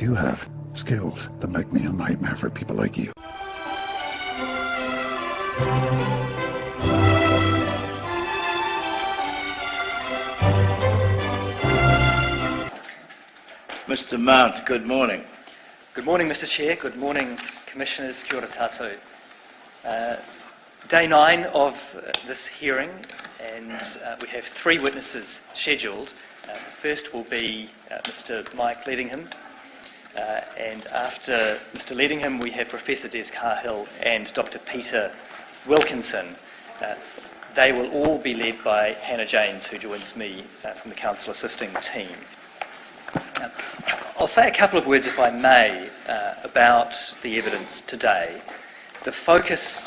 do have skills that make me a nightmare for people like you. Mr. Mount, good morning. Good morning, Mr. Chair. Good morning, Commissioners. Kia ora tātou. Day 9 of this hearing, and we have 3 witnesses scheduled. The first will be Mr. Mike Leddingham, and after Mr. Leddingham we have Professor Des Cahill and Dr. Peter Wilkinson. They will all be led by Hannah Janes, who joins me from the Council Assisting team. I'll say a couple of words, if I may, about the evidence today. The focus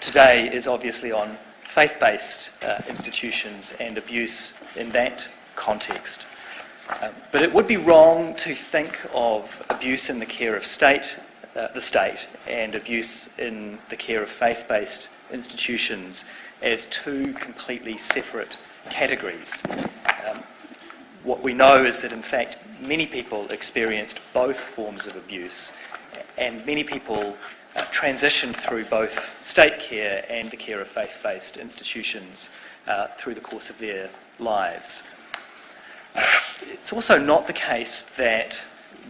today is obviously on faith-based institutions and abuse in that context. But it would be wrong to think of abuse in the care of the state and abuse in the care of faith-based institutions as 2 completely separate categories. What we know is that, in fact, many people experienced both forms of abuse, and many people transitioned through both state care and the care of faith-based institutions through the course of their lives. It's also not the case that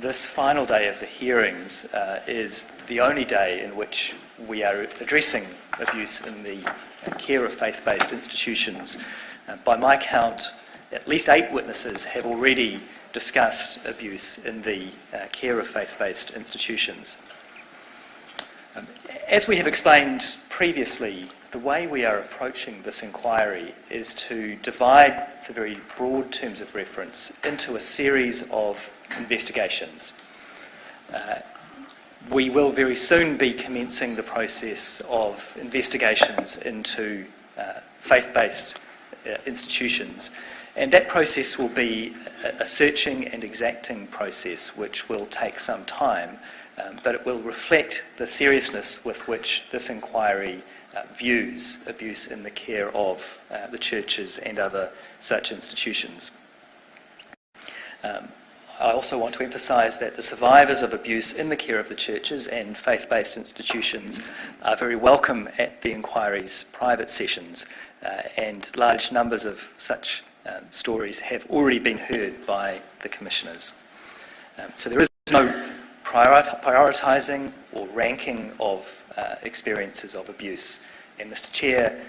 this final day of the hearings is the only day in which we are addressing abuse in the care of faith-based institutions. By my count, at least 8 witnesses have already discussed abuse in the care of faith-based institutions. As we have explained previously, the way we are approaching this inquiry is to divide the very broad terms of reference into a series of investigations. We will very soon be commencing the process of investigations into faith-based institutions. And that process will be a searching and exacting process which will take some time, but it will reflect the seriousness with which this inquiry views abuse in the care of the churches and other such institutions. I also want to emphasise that the survivors of abuse in the care of the churches and faith-based institutions are very welcome at the inquiry's private sessions, and large numbers of such stories have already been heard by the commissioners. So there is no prioritising or ranking of experiences of abuse. And Mr. Chair,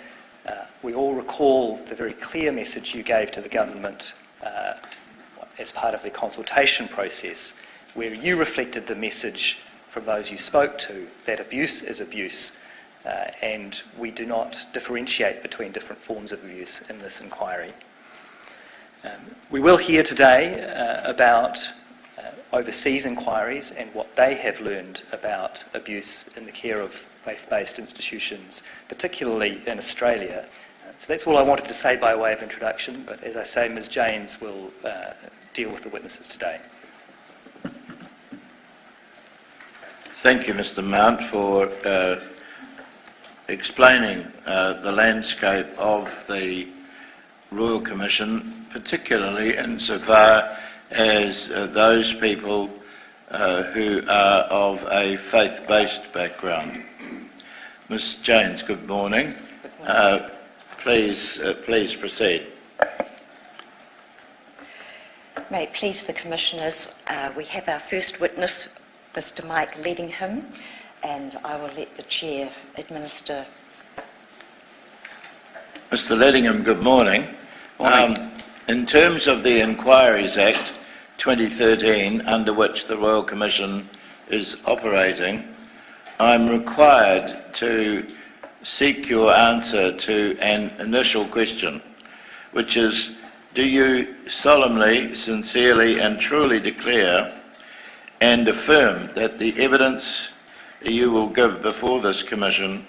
we all recall the very clear message you gave to the government as part of the consultation process, where you reflected the message from those you spoke to that abuse is abuse, and we do not differentiate between different forms of abuse in this inquiry. We will hear today about overseas inquiries and what they have learned about abuse in the care of faith-based institutions, particularly in Australia. So that's all I wanted to say by way of introduction, but as I say, Ms. Janes will deal with the witnesses today. Thank you, Mr. Mount, for explaining the landscape of the Royal Commission, particularly insofar as those people who are of a faith-based background. Ms. Janes, good morning. Please proceed. May it please the Commissioners, we have our first witness, Mr. Mike Leddingham, and I will let the Chair administer. Mr. Leddingham, good morning. In terms of the Inquiries Act 2013, under which the Royal Commission is operating, I'm required to seek your answer to an initial question, which is, do you solemnly, sincerely and truly declare and affirm that the evidence you will give before this Commission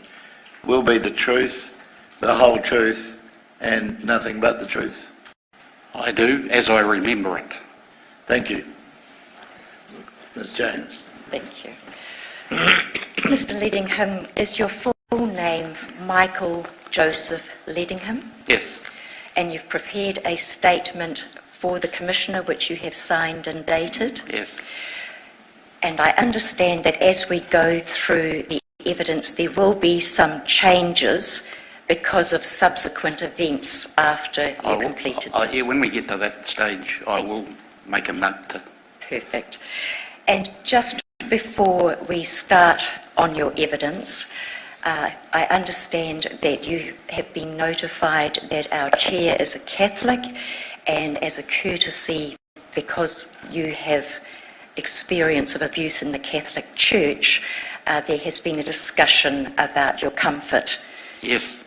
will be the truth, the whole truth, and nothing but the truth? I do, as I remember it. Thank you. Ms. Janes. Thank you. Mr. Leddingham, is your full name Michael Joseph Leddingham? Yes. And you've prepared a statement for the Commissioner which you have signed and dated? Yes. And I understand that as we go through the evidence, there will be some changes because of subsequent events after you've completed this. Yeah, when we get to that stage, I will make a note to... Perfect. And just before we start on your evidence, I understand that you have been notified that our chair is a Catholic, and as a courtesy, because you have experience of abuse in the Catholic Church, there has been a discussion about your comfort. Yes.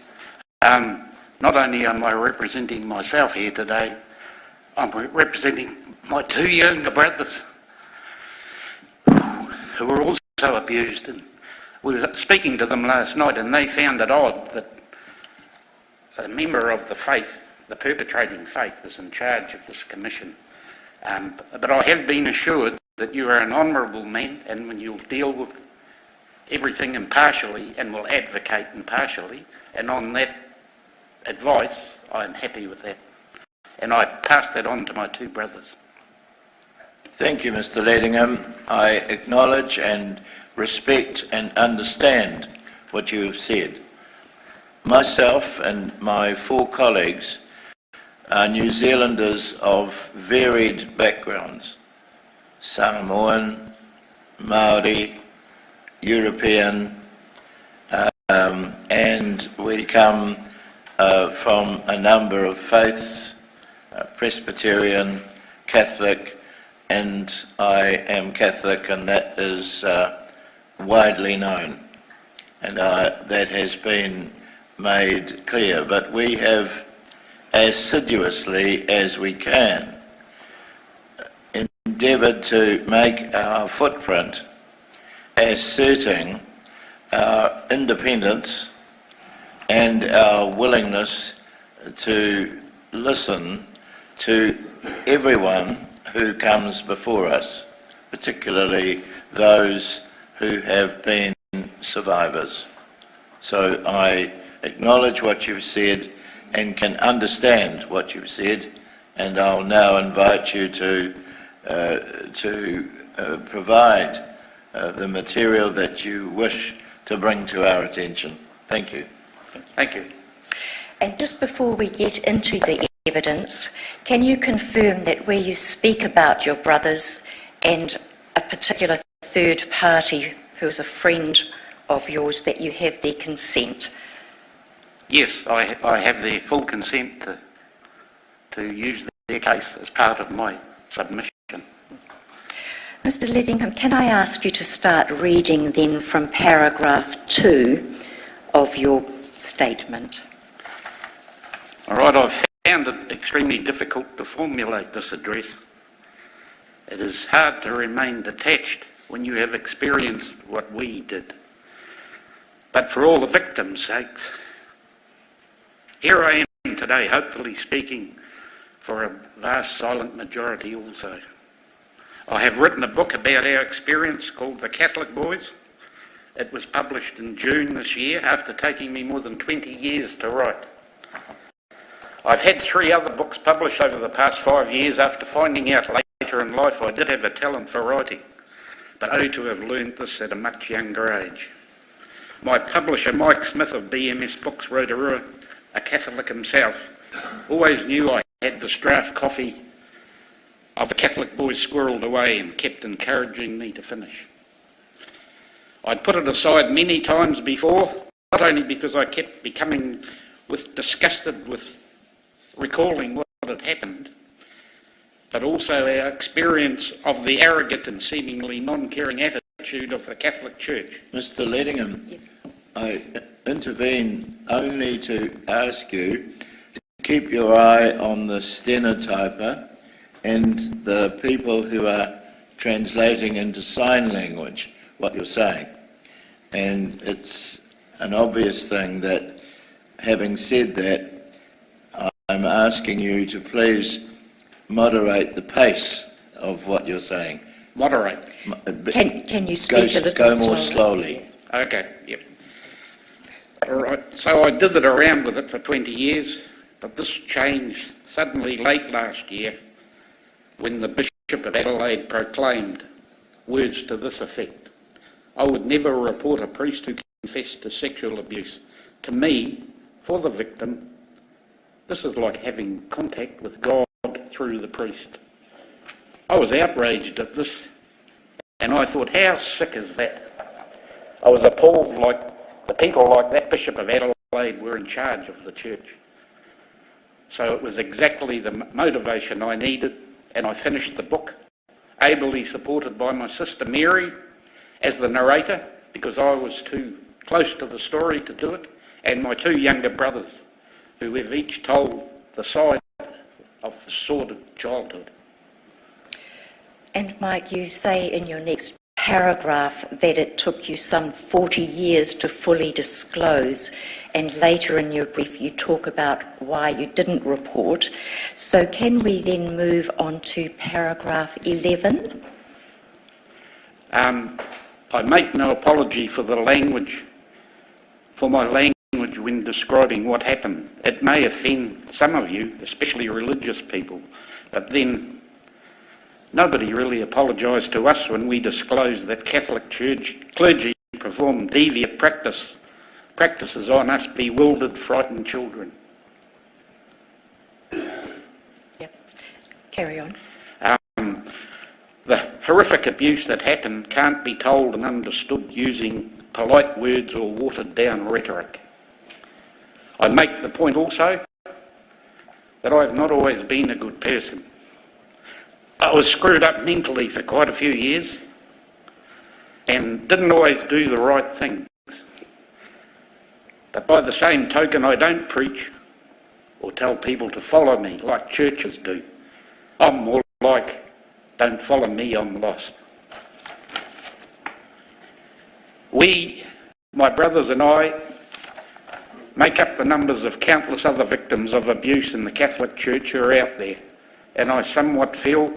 Not only am I representing myself here today, I'm representing my two younger brothers who were also abused. And we were speaking to them last night, and they found it odd that a member of the faith, the perpetrating faith, is in charge of this commission. But I have been assured that you are an honourable man, and when you'll deal with everything impartially and will advocate impartially, and on that advice, I'm happy with that. And I pass that on to my two brothers. Thank you, Mr. Leddingham. I acknowledge and respect and understand what you have said. Myself and my 4 colleagues are New Zealanders of varied backgrounds: Samoan, Maori, European, and we come from a number of faiths, Presbyterian, Catholic, and I am Catholic, and that is widely known, and that has been made clear. But we have, assiduously as we can, endeavoured to make our footprint asserting our independence and our willingness to listen to everyone who comes before us, particularly those who have been survivors. So I acknowledge what you've said and can understand what you've said, and I'll now invite you to provide the material that you wish to bring to our attention. Thank you. Thank you. And just before we get into the evidence, can you confirm that where you speak about your brothers and a particular third party who is a friend of yours, that you have their consent? Yes, I have their full consent to use their case as part of my submission. Mr. Leddingham, can I ask you to start reading then from paragraph 2 of your statement? All right, I've found it extremely difficult to formulate this address. It is hard to remain detached when you have experienced what we did. But for all the victims' sakes, here I am today, hopefully speaking for a vast silent majority also. I have written a book about our experience called The Catholic Boys. It was published in June this year, after taking me more than 20 years to write. I've had 3 other books published over the past 5 years after finding out later in life I did have a talent for writing, but to have learned this at a much younger age. My publisher, Mike Smith of BMS Books, Rotorua, a Catholic himself, always knew I had this draft copy of The Catholic Boys squirreled away and kept encouraging me to finish. I'd put it aside many times before, not only because I kept becoming disgusted with recalling what had happened, but also our experience of the arrogant and seemingly non-caring attitude of the Catholic Church. Mr. Leddingham, I intervene only to ask you to keep your eye on the stenotyper and the people who are translating into sign language what you're saying. And it's an obvious thing that, having said that, I'm asking you to please moderate the pace of what you're saying. Moderate? Can you speak a little Go more slowly. Okay, yep. All right, so I dithered around with it for 20 years, but this changed suddenly late last year when the Bishop of Adelaide proclaimed words to this effect: "I would never report a priest who confessed to sexual abuse. To me, for the victim, this is like having contact with God through the priest." I was outraged at this, and I thought, how sick is that? I was appalled like the people like that Bishop of Adelaide were in charge of the church. So it was exactly the motivation I needed, and I finished the book, ably supported by my sister Mary as the narrator, because I was too close to the story to do it, and my two younger brothers, who have each told the side of the sordid childhood. And Mike, you say in your next paragraph that it took you some 40 years to fully disclose, and later in your brief you talk about why you didn't report. So can we then move on to paragraph 11? I make no apology for the language, for my language when describing what happened. It may offend some of you, especially religious people, but then nobody really apologised to us when we disclosed that Catholic Church clergy performed deviant practices on us bewildered, frightened children. Yep. Carry on. The horrific abuse that happened can't be told and understood using polite words or watered-down rhetoric. I make the point also that I have not always been a good person. I was screwed up mentally for quite a few years and didn't always do the right things. But by the same token, I don't preach or tell people to follow me like churches do. I'm more like, don't follow me, I'm lost. We, my brothers and I, make up the numbers of countless other victims of abuse in the Catholic Church who are out there, and I somewhat feel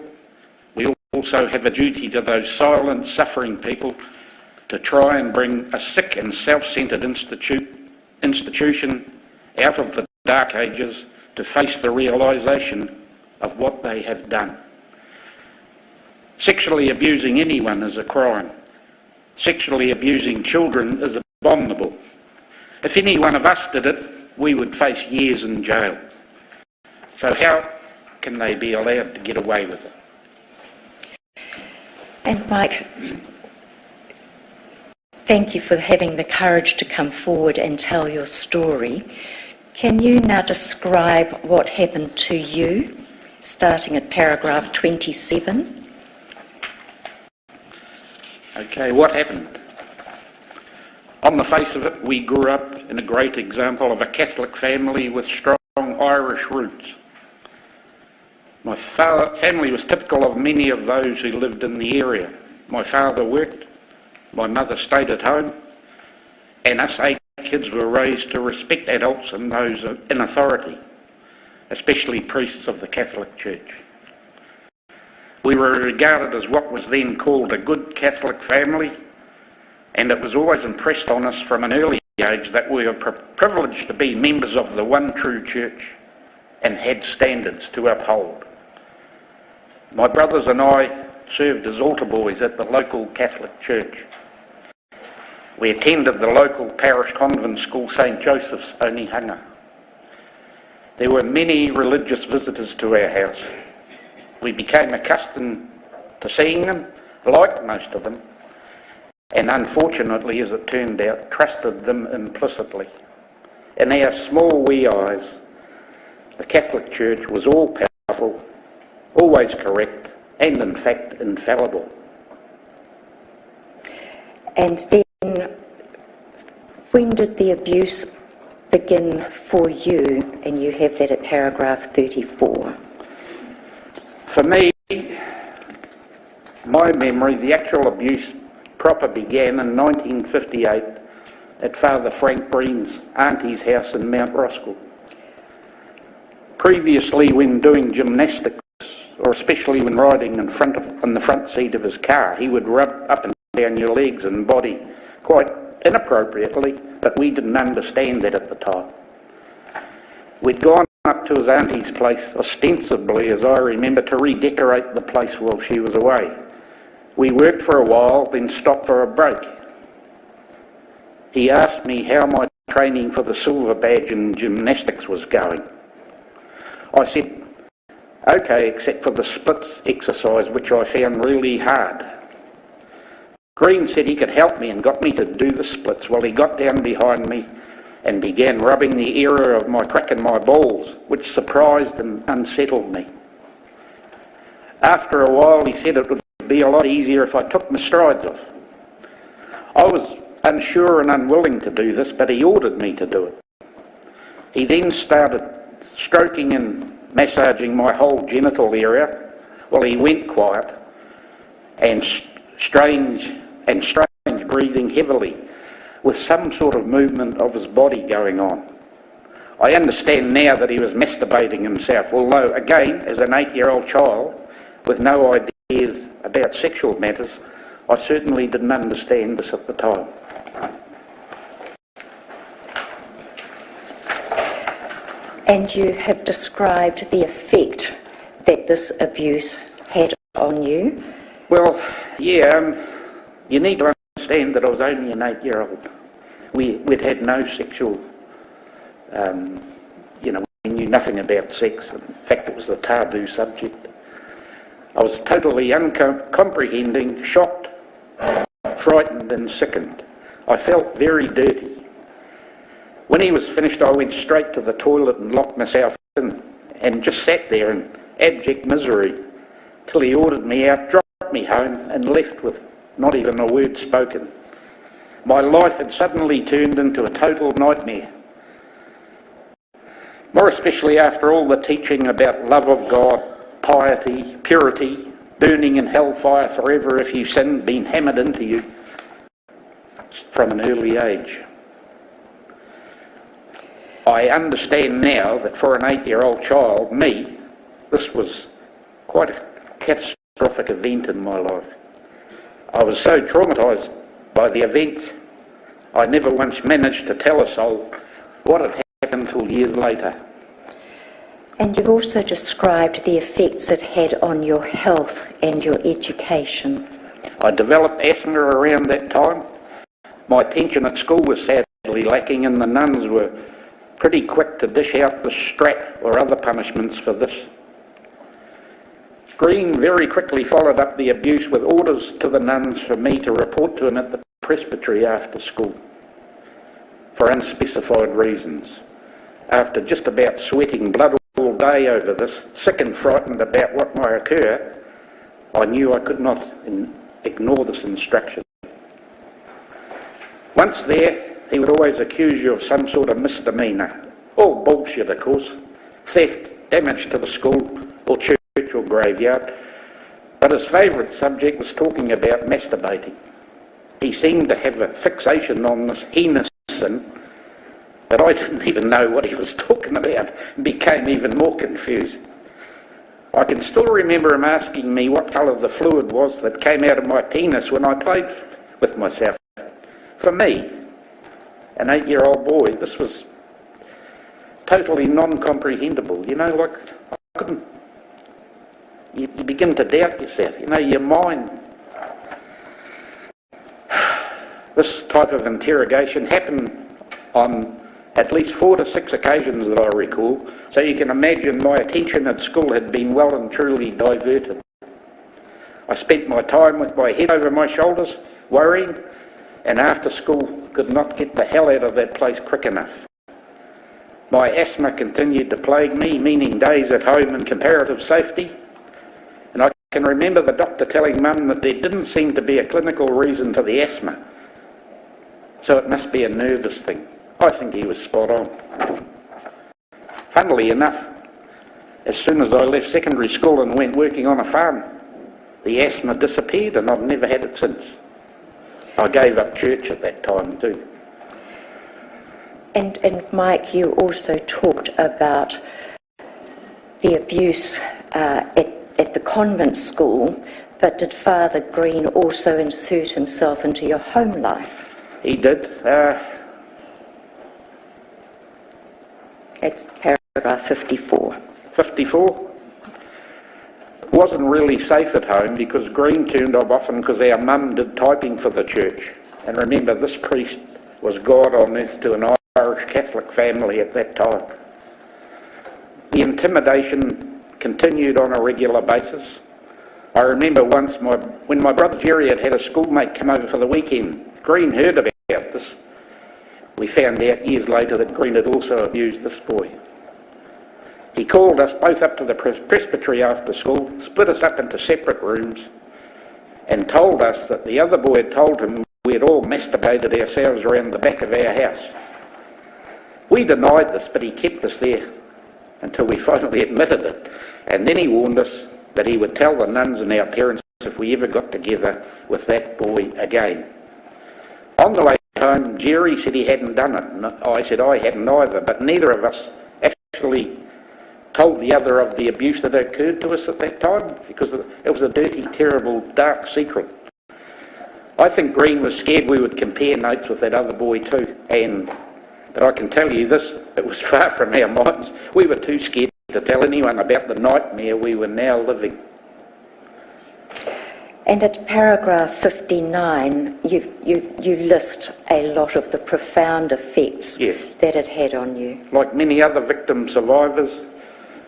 we also have a duty to those silent, suffering people to try and bring a sick and self-centred institution out of the dark ages to face the realisation of what they have done. Sexually abusing anyone is a crime. Sexually abusing children is abominable. If any one of us did it, we would face years in jail. So how can they be allowed to get away with it? And Mike, thank you for having the courage to come forward and tell your story. Can you now describe what happened to you, starting at paragraph 27? Okay, what happened? On the face of it, we grew up in a great example of a Catholic family with strong Irish roots. My family was typical of many of those who lived in the area. My father worked, my mother stayed at home, and us 8 kids were raised to respect adults and those in authority, especially priests of the Catholic Church. We were regarded as what was then called a good Catholic family, and it was always impressed on us from an early age that we were privileged to be members of the one true church and had standards to uphold. My brothers and I served as altar boys at the local Catholic church. We attended the local parish convent school, St. Joseph's, Onehunga. There were many religious visitors to our house. We became accustomed to seeing them, like most of them, and unfortunately, as it turned out, trusted them implicitly. In our small wee eyes, the Catholic Church was all-powerful, always correct, and in fact infallible. And then, when did the abuse begin for you? And you have that at paragraph 34. For me, my memory, the actual abuse proper began in 1958 at Father Frank Breen's auntie's house in Mount Roskill. Previously, when doing gymnastics, or especially when riding in the front seat of his car, he would rub up and down your legs and body quite inappropriately, but we didn't understand that at the time. We'd gone up to his auntie's place, ostensibly, as I remember, to redecorate the place while she was away. We worked for a while, then stopped for a break. He asked me how my training for the silver badge in gymnastics was going. I said, okay, except for the splits exercise, which I found really hard. Green said he could help me and got me to do the splits while he got down behind me and began rubbing the area of my crack in my balls, which surprised and unsettled me. After a while, he said it would be a lot easier if I took my strides off. I was unsure and unwilling to do this, but he ordered me to do it. He then started stroking and massaging my whole genital area while he went quiet and strange breathing heavily with some sort of movement of his body going on. I understand now that he was masturbating himself, although again, as an 8-year-old child with no ideas about sexual matters, I certainly didn't understand this at the time. And you have described the effect that this abuse had on you. Well, yeah, you need to understand that I was only an 8-year-old. We'd had no sexual, we knew nothing about sex. In fact, it was a taboo subject. I was totally uncomprehending, shocked, frightened and sickened. I felt very dirty. When he was finished, I went straight to the toilet and locked myself in and just sat there in abject misery till he ordered me out, dropped me home and left with not even a word spoken. My life had suddenly turned into a total nightmare. More especially after all the teaching about love of God, piety, purity, burning in hellfire forever if you sin, being hammered into you from an early age. I understand now that for an 8-year-old child, me, this was quite a catastrophic event in my life. I was so traumatised by the events, I never once managed to tell a soul what had happened until years later. And you've also described the effects it had on your health and your education. I developed asthma around that time. My attention at school was sadly lacking, and the nuns were pretty quick to dish out the strap or other punishments for this. Green very quickly followed up the abuse with orders to the nuns for me to report to him at the presbytery after school for unspecified reasons. After just about sweating blood all day over this, sick and frightened about what might occur, I knew I could not ignore this instruction. Once there, he would always accuse you of some sort of misdemeanour. All bullshit, of course. Theft, damage to the school or church or graveyard. But his favourite subject was talking about masturbating. He seemed to have a fixation on this heinous sin, but I didn't even know what he was talking about and became even more confused. I can still remember him asking me what colour the fluid was that came out of my penis when I played with myself. For me, an 8-year-old boy, this was totally non-comprehensible. Like, I couldn't. You begin to doubt yourself, your mind. This type of interrogation happened on at least 4 to 6 occasions that I recall, so you can imagine my attention at school had been well and truly diverted. I spent my time with my head over my shoulders, worrying, and after school could not get the hell out of that place quick enough. My asthma continued to plague me, meaning days at home in comparative safety, and I can remember the doctor telling Mum that there didn't seem to be a clinical reason for the asthma, so it must be a nervous thing. I think he was spot on. Funnily enough, as soon as I left secondary school and went working on a farm, the asthma disappeared and I've never had it since. I gave up church at that time too. And Mike, you also talked about the abuse at the convent school, but did Father Green also insert himself into your home life? He did. It's paragraph 54. 54? wasn't really safe at home because Green turned up often because our mum did typing for the church. And remember, this priest was God on earth to an Irish Catholic family at that time. The intimidation continued on a regular basis. I remember once when my brother Jerry had a schoolmate come over for the weekend. Green heard about this. We found out years later that Green had also abused this boy. He called us both up to the presbytery after school, split us up into separate rooms, and told us that the other boy had told him we had all masturbated ourselves around the back of our house. We denied this, but he kept us there until we finally admitted it. And then he warned us that he would tell the nuns and our parents if we ever got together with that boy again. On the way home, Jerry said he hadn't done it, and I said I hadn't either, but neither of us actually told the other of the abuse that occurred to us at that time, because it was a dirty, terrible, dark secret. I think Green was scared we would compare notes with that other boy too, but I can tell you this, it was far from our minds. We were too scared to tell anyone about the nightmare we were now living. And at paragraph 59, you list a lot of the profound effects that it had on you. Like many other victim survivors,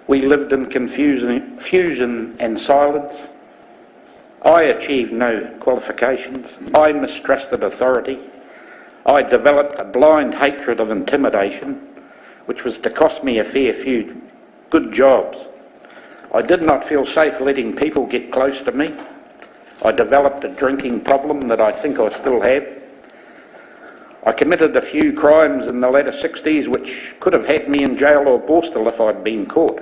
we lived in confusion and silence. I achieved no qualifications. I mistrusted authority. I developed a blind hatred of intimidation, which was to cost me a fair few good jobs. I did not feel safe letting people get close to me. I developed a drinking problem that I think I still have. I committed a few crimes in the latter 60s which could have had me in jail or Borstal if I'd been caught.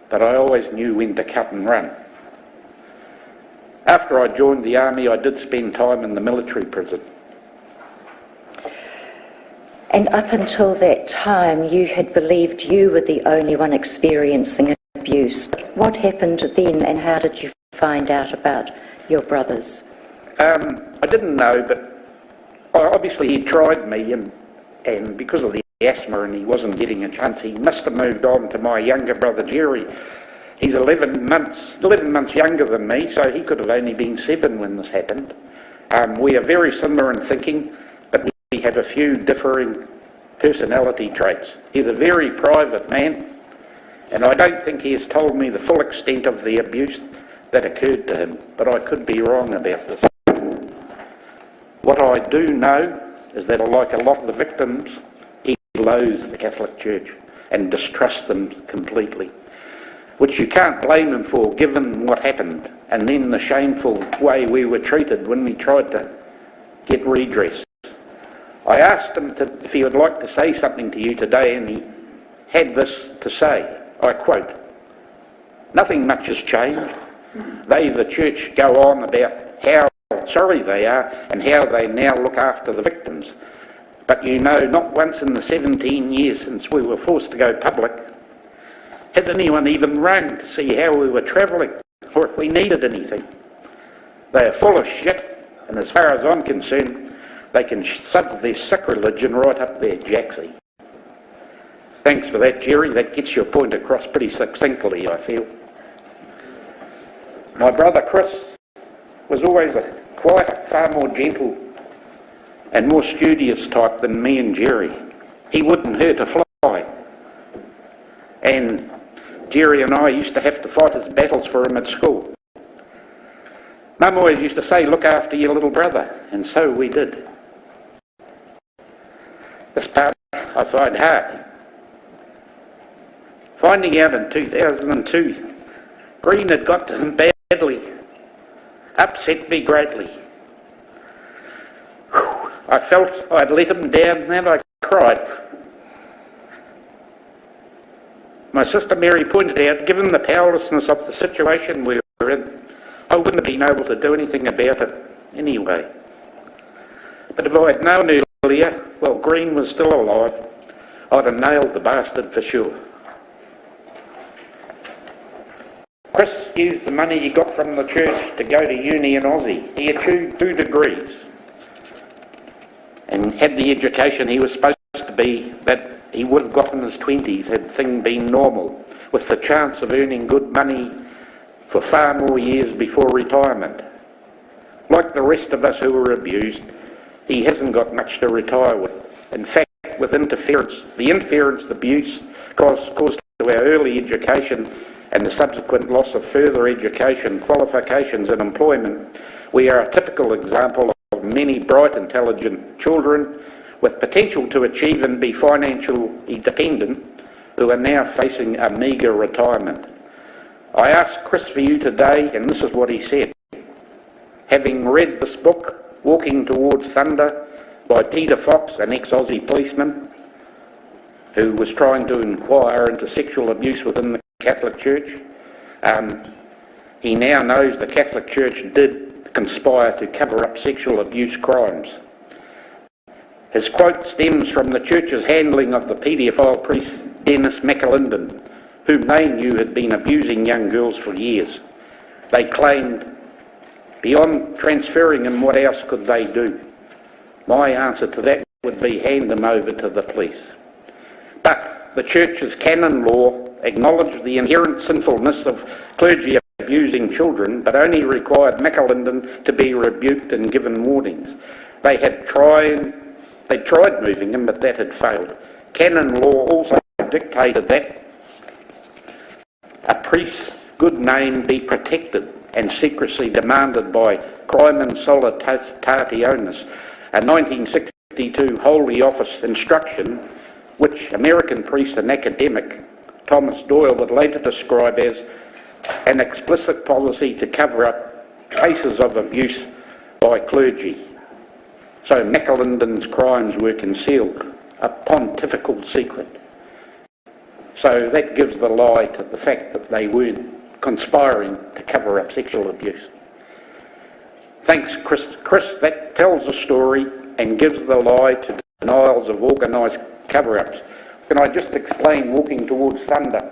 But I always knew when to cut and run. After I joined the army, I did spend time in the military prison. And up until that time, you had believed you were the only one experiencing abuse. What happened then, and how did you find out about your brothers? I didn't know, but obviously he tried me, and because of the asthma and he wasn't getting a chance, he must have moved on to my younger brother Jerry. He's 11 months younger than me, so he could have only been 7 when this happened. We are very similar in thinking, but we have a few differing personality traits. He's a very private man, and I don't think he has told me the full extent of the abuse that occurred to him, but I could be wrong about this. What I do know is that, like a lot of the victims, he loathes the Catholic Church and distrusts them completely, which you can't blame him for given what happened, and then the shameful way we were treated when we tried to get redress. I asked him if he would like to say something to you today, and he had this to say, I quote, "Nothing much has changed. They, the church, go on about how sorry they are and how they now look after the victims. But you know, not once in the 17 years since we were forced to go public has anyone even rung to see how we were travelling or if we needed anything. They are full of shit, and as far as I'm concerned, they can shove their sick religion right up their jacksie." Thanks for that, Jerry. That gets your point across pretty succinctly, I feel. My brother Chris was always a quieter, far more gentle and more studious type than me and Jerry. He wouldn't hurt a fly. And Jerry and I used to have to fight his battles for him at school. Mum always used to say, "Look after your little brother," and so we did. This part I find hard. Finding out in 2002, Green had got to him badly, upset me greatly. I felt I'd let him down and I cried. My sister Mary pointed out, given the powerlessness of the situation we were in, I wouldn't have been able to do anything about it anyway. But if I had known earlier, well, Green was still alive, I'd have nailed the bastard for sure. Chris used the money he got from the church to go to uni in Aussie. He achieved 2 degrees and had the education he was supposed to be that he would have got in his 20s had things been normal, with the chance of earning good money for far more years before retirement. Like the rest of us who were abused, he hasn't got much to retire with. In fact, with the interference the abuse caused to our early education and the subsequent loss of further education, qualifications and employment, we are a typical example of many bright, intelligent children with potential to achieve and be financially independent who are now facing a meagre retirement. I asked Chris for you today, and this is what he said. Having read this book, Walking Towards Thunder, by Peter Fox, an ex-Aussie policeman who was trying to inquire into sexual abuse within the Catholic Church, he now knows the Catholic Church did conspire to cover up sexual abuse crimes. His quote stems from the Church's handling of the paedophile priest Dennis McAlinden, whom they knew had been abusing young girls for years. They claimed, beyond transferring him, what else could they do? My answer to that would be hand him over to the police. But the Church's canon law acknowledged the inherent sinfulness of clergy abusing children, but only required McAlinden to be rebuked and given warnings. They tried moving him, but that had failed. Canon law also dictated that a priest's good name be protected and secrecy demanded by Crimen Solitationis, a 1962 Holy Office instruction which American priest and academic Thomas Doyle would later describe as an explicit policy to cover up cases of abuse by clergy. So McAlinden's crimes were concealed, a pontifical secret. So that gives the lie to the fact that they weren't conspiring to cover up sexual abuse. Thanks, Chris. That tells the story and gives the lie to denials of organised cover-ups. Can I just explain Walking Towards Thunder?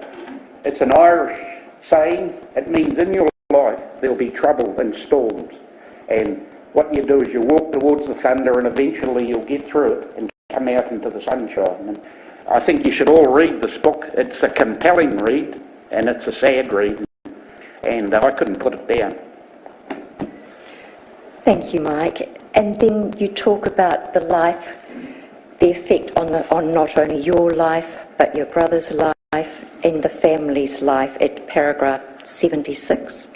It's an Irish saying. It means in your life there'll be trouble and storms. And what you do is you walk towards the thunder and eventually you'll get through it and come out into the sunshine. And I think you should all read this book. It's a compelling read and it's a sad read. And I couldn't put it down. Thank you, Mike. And then you talk about the effect on not only your life, but your brother's life and the family's life at paragraph 76.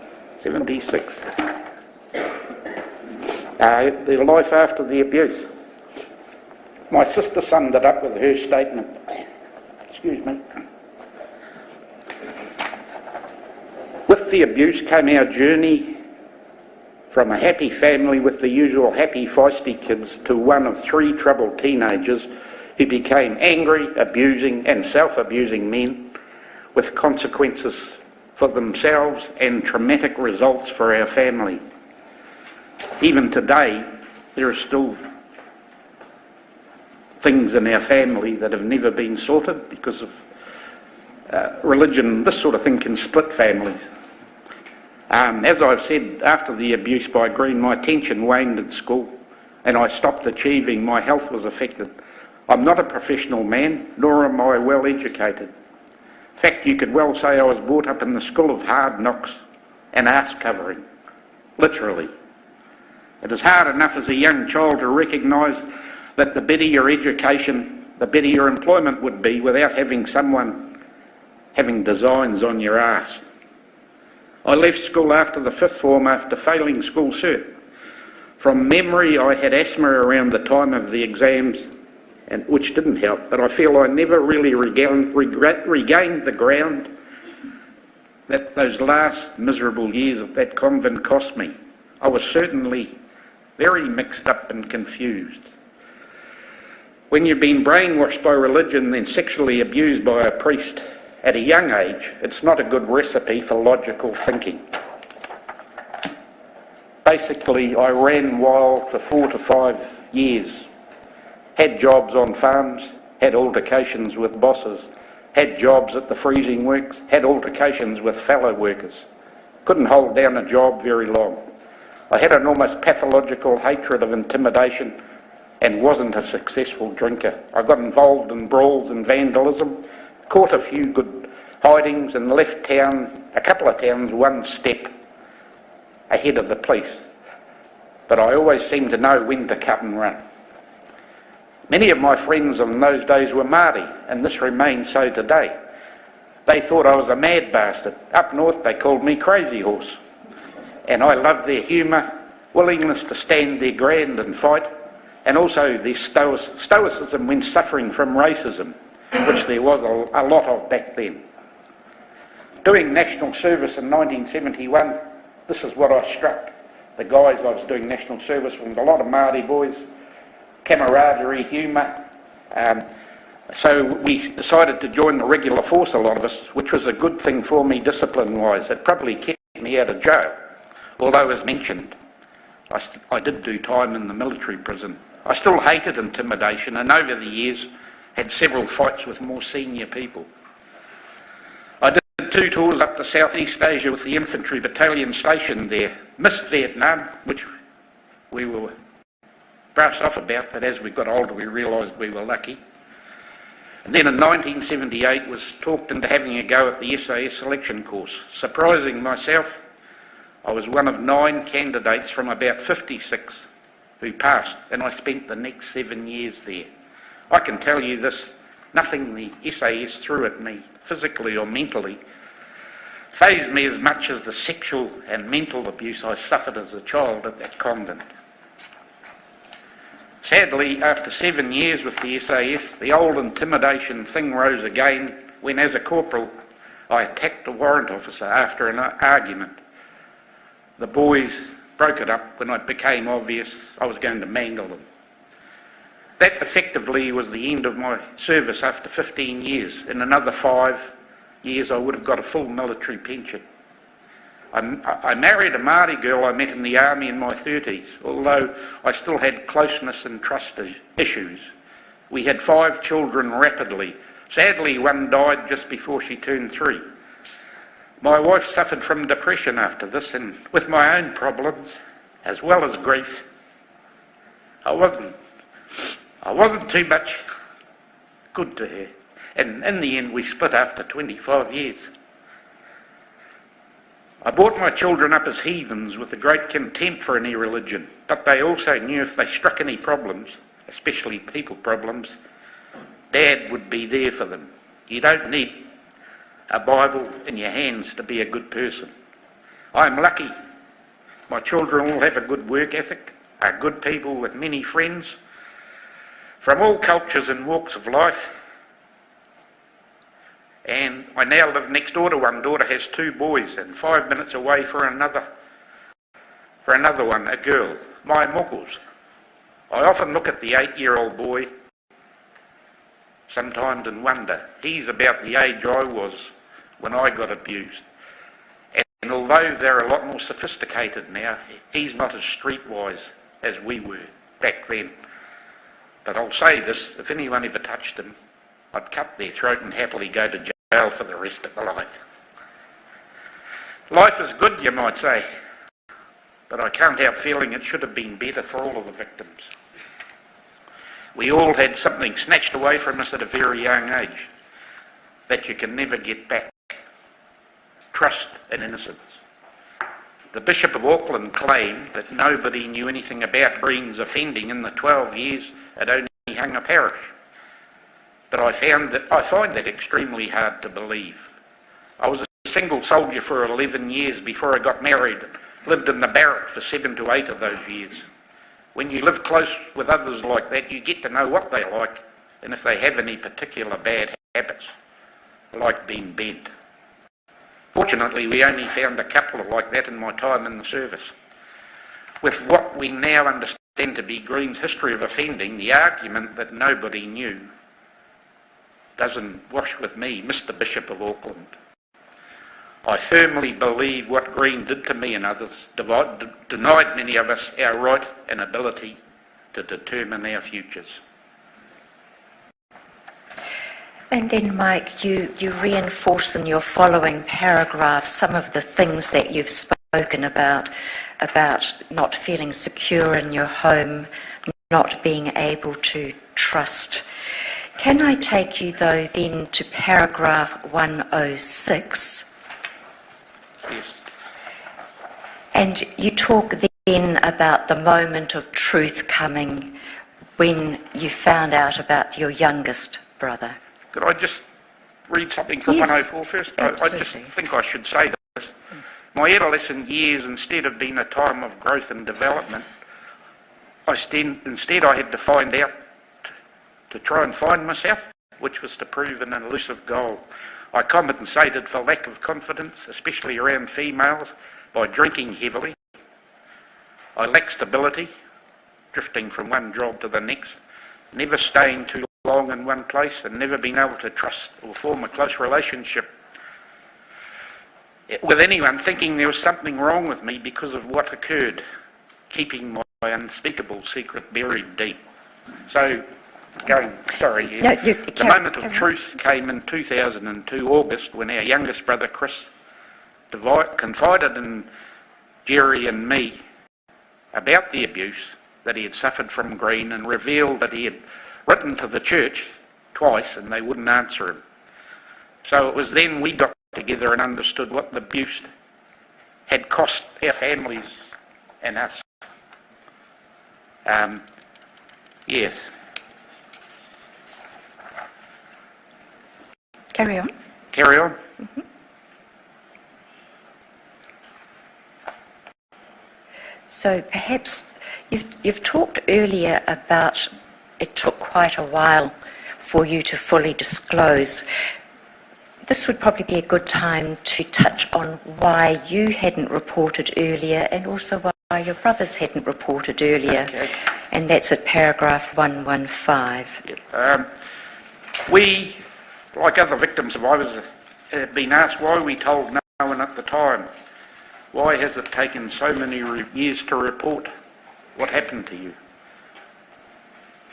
76. The life after the abuse. My sister summed it up with her statement. Excuse me. With the abuse came our journey from a happy family with the usual happy, feisty kids to one of 3 troubled teenagers who became angry, abusing and self-abusing men with consequences for themselves and traumatic results for our family. Even today, there are still things in our family that have never been sorted because of religion. This sort of thing can split families. As I've said, after the abuse by Green, my attention waned at school and I stopped achieving. My health was affected. I'm not a professional man, nor am I well educated. In fact, you could well say I was brought up in the school of hard knocks and arse covering, literally. It is hard enough as a young child to recognise that the better your education, the better your employment would be without having someone having designs on your arse. I left school after the 5th form after failing school cert. From memory, I had asthma around the time of the exams, which didn't help, but I feel I never really regained the ground that those last miserable years of that convent cost me. I was certainly very mixed up and confused. When you've been brainwashed by religion, then sexually abused by a priest at a young age, it's not a good recipe for logical thinking. Basically, I ran wild for 4 to 5 years, had jobs on farms, had altercations with bosses, had jobs at the freezing works, had altercations with fellow workers. Couldn't hold down a job very long. I had an almost pathological hatred of intimidation and wasn't a successful drinker. I got involved in brawls and vandalism, caught a few good hidings and left town, a couple of towns, one step ahead of the police. But I always seemed to know when to cut and run. Many of my friends in those days were Māori, and this remains so today. They thought I was a mad bastard. Up north they called me Crazy Horse. And I loved their humour, willingness to stand their ground and fight, and also their stoicism when suffering from racism, which there was a lot of back then. Doing national service in 1971, this is what I struck. The guys I was doing national service with, a lot of Māori boys, camaraderie, humour. So we decided to join the regular force, a lot of us, which was a good thing for me discipline-wise. It probably kept me out of jail. Although, as mentioned, I did do time in the military prison. I still hated intimidation, and over the years had several fights with more senior people. I did 2 tours up to Southeast Asia with the infantry battalion stationed there. Missed Vietnam, which we were brushed off about, but as we got older we realised we were lucky. And then in 1978 was talked into having a go at the SAS selection course. Surprising myself, I was one of 9 candidates from about 56 who passed, and I spent the next 7 years there. I can tell you this, nothing the SAS threw at me, physically or mentally, fazed me as much as the sexual and mental abuse I suffered as a child at that convent. Sadly, after 7 years with the SAS, the old intimidation thing rose again when, as a corporal, I attacked a warrant officer after an argument. The boys broke it up when it became obvious I was going to mangle them. That effectively was the end of my service after 15 years. In another 5 years I would have got a full military pension. I married a Māori girl I met in the army in my 30s, although I still had closeness and trust issues. We had 5 children rapidly. Sadly, one died just before she turned 3. My wife suffered from depression after this, and with my own problems, as well as grief, I wasn't too much good to her. And in the end, we split after 25 years. I brought my children up as heathens with a great contempt for any religion, but they also knew if they struck any problems, especially people problems, Dad would be there for them. You don't need a Bible in your hands to be a good person. I'm lucky. My children all have a good work ethic, are good people with many friends, from all cultures and walks of life. And I now live next door to one. Daughter has 2 boys, and 5 minutes away for another one, a girl, my muckles. I often look at the 8-year-old boy sometimes and wonder, he's about the age I was when I got abused. And although they're a lot more sophisticated now, he's not as streetwise as we were back then. But I'll say this, if anyone ever touched him, I'd cut their throat and happily go to jail for the rest of my life. Life is good, you might say, but I can't help feeling it should have been better for all of the victims. We all had something snatched away from us at a very young age that you can never get back. Trust and innocence. The Bishop of Auckland claimed that nobody knew anything about Green's offending in the 12 years it only hung a parish. But I find that extremely hard to believe. I was a single soldier for 11 years before I got married, lived in the barrack for 7 to 8 of those years. When you live close with others like that, you get to know what they like and if they have any particular bad habits, like being bent. Fortunately, we only found a couple like that in my time in the service. With what we now understand to be Green's history of offending, the argument that nobody knew doesn't wash with me, Mr. Bishop of Auckland. I firmly believe what Green did to me and others denied many of us our right and ability to determine our futures. And then, Mike, you reinforce in your following paragraph some of the things that you've spoken about not feeling secure in your home, not being able to trust. Can I take you, though, then to paragraph 106? Yes. And you talk then about the moment of truth coming when you found out about your youngest brother. Could I just read something from Yes, 104 first? I just absolutely. think I should say this. My adolescent years, instead of being a time of growth and development, instead I had to find out to try and find myself, which was to prove an elusive goal. I compensated for lack of confidence, especially around females, by drinking heavily. I lacked stability, drifting from one job to the next, never staying too long in one place, and never being able to trust or form a close relationship with anyone, thinking there was something wrong with me because of what occurred, keeping my unspeakable secret buried deep. So, the moment of truth came in 2002 August when our youngest brother Chris confided in Jerry and me about the abuse that he had suffered from Green, and revealed that he had written to the church twice and they wouldn't answer him. So it was then we got together and understood what the abuse had cost our families and us. Yes. Carry on. Carry on. Mm-hmm. So perhaps you've talked earlier about it took quite a while for you to fully disclose. This would probably be a good time to touch on why you hadn't reported earlier and also why your brothers hadn't reported earlier. Okay. And that's at paragraph 115. Yep. We, like other victim survivors, have been asked why we told no one at the time. Why has it taken so many years to report what happened to you?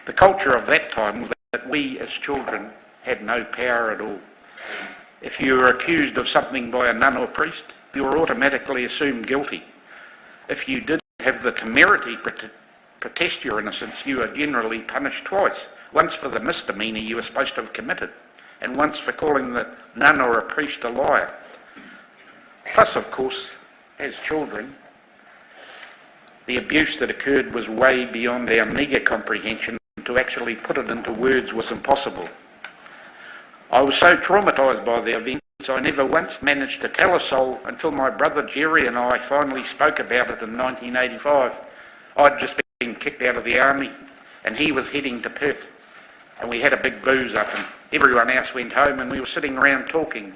The culture of that time was that we as children had no power at all. If you were accused of something by a nun or priest, you were automatically assumed guilty. If you did have the temerity to protest your innocence, you were generally punished twice. Once for the misdemeanour you were supposed to have committed, and once for calling the nun or a priest a liar. Plus, of course, as children, the abuse that occurred was way beyond our meagre comprehension. To actually put it into words was impossible. I was so traumatised by the events, I never once managed to tell a soul until my brother Jerry and I finally spoke about it in 1985. I'd just been kicked out of the army and he was heading to Perth, and we had a big booze up and everyone else went home, and we were sitting around talking,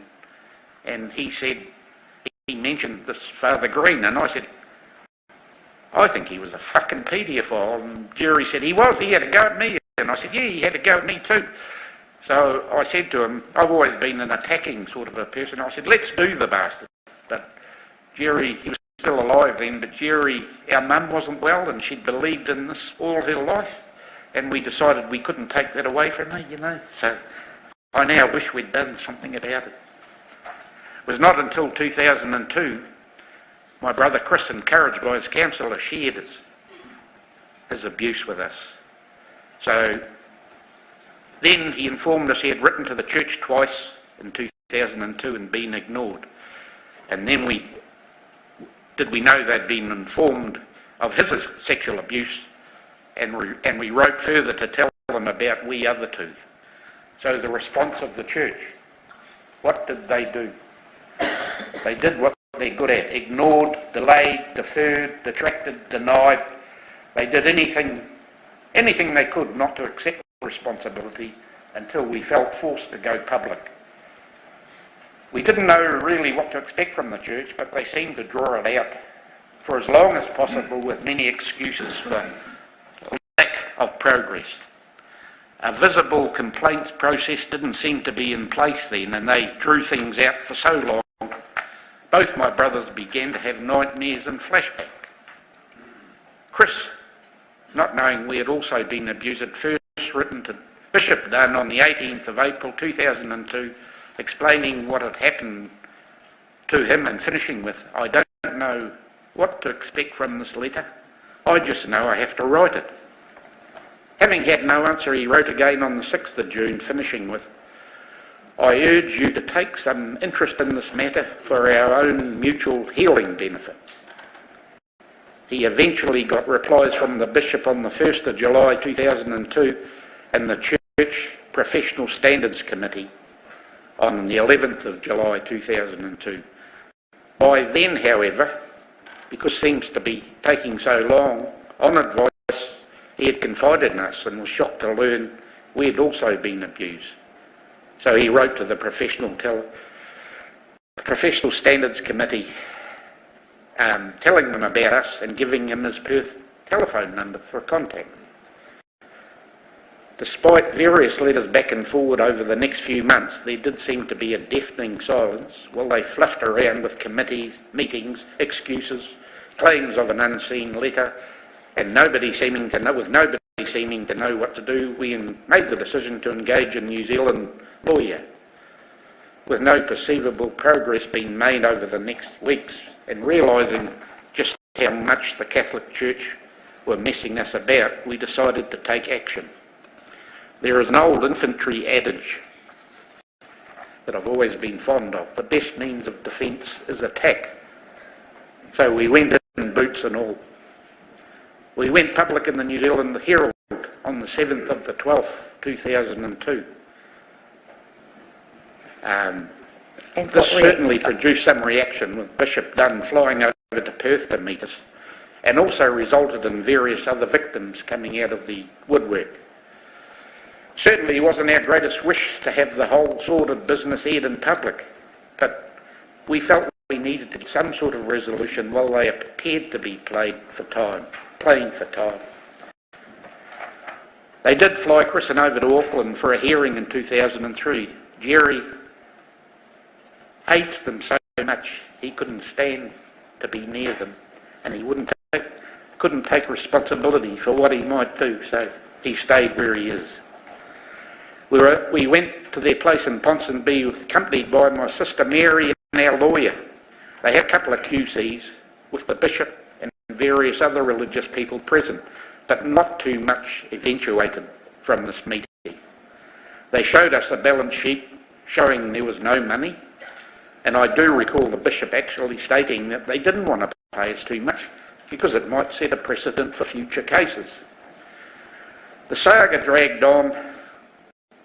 and he mentioned this Father Green, and I said, I think he was a fucking paedophile. And Jerry said, he had a go at me. And I said, yeah, he had a go at me too. So I said to him, I've always been an attacking sort of a person. I said, let's do the bastard. But Jerry, he was still alive then, but Jerry, our mum wasn't well and she'd believed in this all her life. And we decided we couldn't take that away from her, you know. So I now wish we'd done something about it. It was not until 2002 my brother Chris, encouraged by his counsellor, shared his abuse with us. So then he informed us he had written to the church twice in 2002 and been ignored. And then we know they'd been informed of his sexual abuse, and we wrote further to tell them about we other two. So the response of the church, what did they do? They did what they're good at: ignored, delayed, deferred, detracted, denied. They did anything they could not to accept responsibility until we felt forced to go public. We didn't know really what to expect from the church, but they seemed to draw it out for as long as possible with many excuses for lack of progress. A visible complaints process didn't seem to be in place then, and they drew things out for so long. Both my brothers began to have nightmares and flashbacks. Chris, not knowing we had also been abused, had first written to Bishop Dunn on the 18th of April 2002, explaining what had happened to him and finishing with, I don't know what to expect from this letter. I just know I have to write it. Having had no answer, he wrote again on the 6th of June, finishing with, "I urge you to take some interest in this matter for our own mutual healing benefit." He eventually got replies from the Bishop on the 1st of July 2002 and the Church Professional Standards Committee on the 11th of July 2002. By then, however, because it seems to be taking so long, on advice, he had confided in us and was shocked to learn we had also been abused. So he wrote to the Professional Standards Committee telling them about us and giving him his Perth telephone number for contact. Despite various letters back and forward over the next few months, there did seem to be a deafening silence while they fluffed around with committees, meetings, excuses, claims of an unseen letter, and with nobody seeming to know what to do. We made the decision to engage a New Zealand lawyer, with no perceivable progress being made over the next weeks, and realising just how much the Catholic Church were messing us about, we decided to take action. There is an old infantry adage that I've always been fond of: the best means of defence is attack. So we went in boots and all. We went public in the New Zealand Herald on the 7th of the 12th, 2002. This certainly produced some reaction, with Bishop Dunn flying over to Perth to meet us, and also resulted in various other victims coming out of the woodwork. Certainly it wasn't our greatest wish to have the whole sordid business aired in public, but we felt we needed to get some sort of resolution while they appeared to be playing for time. They did fly Christen over to Auckland for a hearing in 2003. Jerry hates them so much he couldn't stand to be near them, and he couldn't take responsibility for what he might do, so he stayed where he is. We went to their place in Ponsonby, accompanied by my sister Mary and our lawyer. They had a couple of QCs with the bishop and various other religious people present, but not too much eventuated from this meeting. They showed us a balance sheet showing there was no money, and I do recall the bishop actually stating that they didn't want to pay us too much because it might set a precedent for future cases. The saga dragged on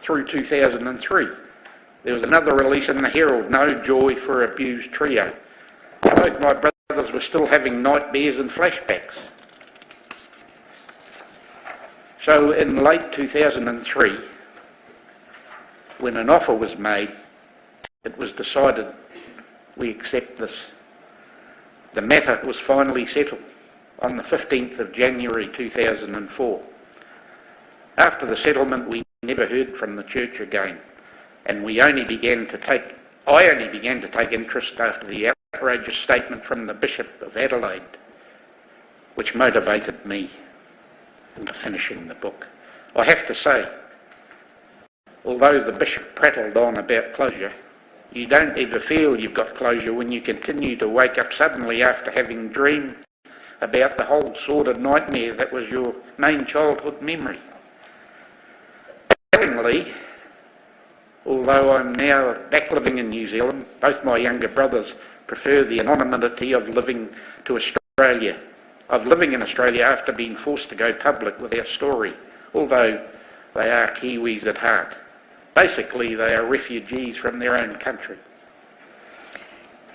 through 2003. There was another release in the Herald, No Joy for Abused Trio. Both my brothers were still having nightmares and flashbacks. So in late 2003, when an offer was made, it was decided we accept this. The matter was finally settled on the 15th of January 2004. After the settlement, we never heard from the church again, and I only began to take interest after the outrageous statement from the Bishop of Adelaide, which motivated me into finishing the book. I have to say, although the Bishop prattled on about closure, you don't ever feel you've got closure when you continue to wake up suddenly after having dreamed about the whole sordid nightmare that was your main childhood memory. Tellingly, although I'm now back living in New Zealand, both my younger brothers prefer the anonymity of living in Australia after being forced to go public with our story, although they are Kiwis at heart. Basically, they are refugees from their own country.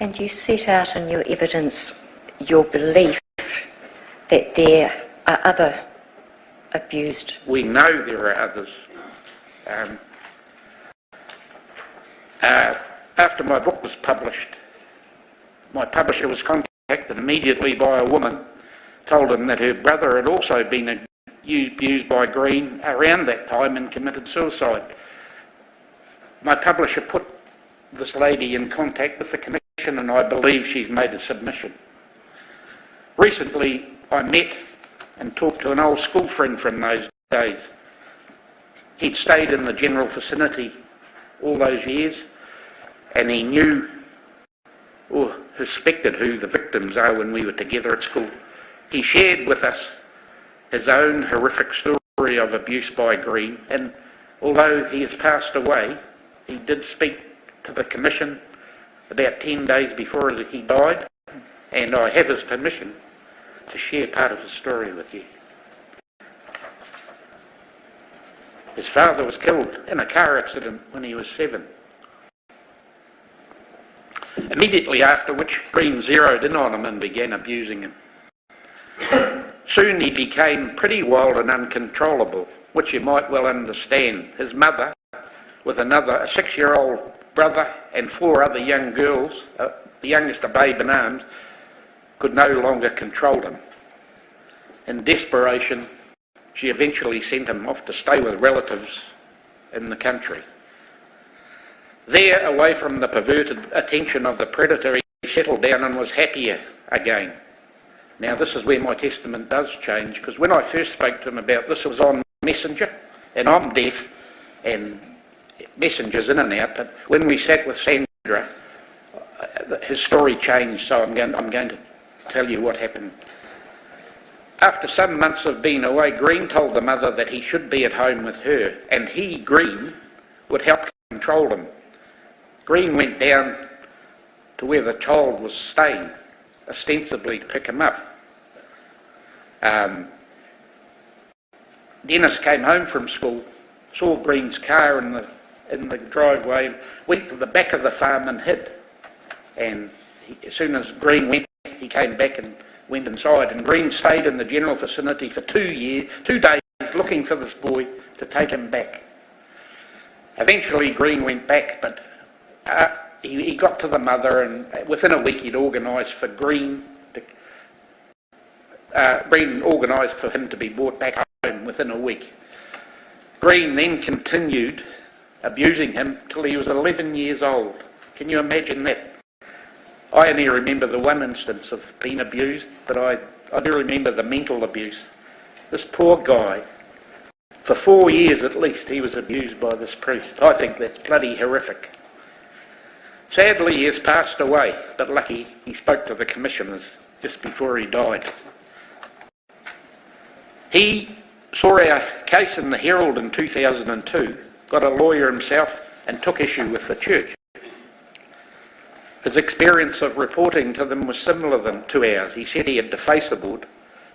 And you set out in your evidence your belief that there are other abused. We know there are others. After my book was published, my publisher was contacted immediately by a woman, told him that her brother had also been abused by Green around that time and committed suicide. My publisher put this lady in contact with the Commission, and I believe she's made a submission. Recently, I met and talked to an old school friend from those days. He'd stayed in the general vicinity all those years, and he knew or suspected who the victims are when we were together at school. He shared with us his own horrific story story of abuse by Green, and although he has passed away, he did speak to the Commission about 10 days before he died, and I have his permission to share part of his story with you. His father was killed in a car accident when he was 7. Immediately after which, Green zeroed in on him and began abusing him. Soon he became pretty wild and uncontrollable, which you might well understand. His mother, with a 6-year-old brother and 4 other young girls, the youngest a babe in arms, could no longer control him. In desperation, she eventually sent him off to stay with relatives in the country. There, away from the perverted attention of the predator, he settled down and was happier again. Now, this is where my testament does change, because when I first spoke to him about this, it was on Messenger, and I'm deaf, and Messenger's in and out, but when we sat with Sandra, his story changed, so I'm going to tell you what happened. After some months of being away, Green told the mother that he should be at home with her, and he, Green, would help control him. Green went down to where the child was staying, ostensibly to pick him up. Dennis came home from school, saw Green's car in the driveway, went to the back of the farm and hid. And as soon as Green went, he came back and went inside. And Green stayed in the general vicinity for 2 days, looking for this boy to take him back. Eventually, Green went back, but he got to the mother, and within a week he'd organised for Green organised for him to be brought back home within a week. Green then continued abusing him till he was 11 years old. Can you imagine that? I only remember the one instance of being abused, but I do remember the mental abuse. This poor guy, for 4 years at least, he was abused by this priest. I think that's bloody horrific. Sadly, he has passed away, but lucky he spoke to the commissioners just before he died. He saw our case in the Herald in 2002, got a lawyer himself, and took issue with the church. His experience of reporting to them was similar to ours. He said he had defaced the board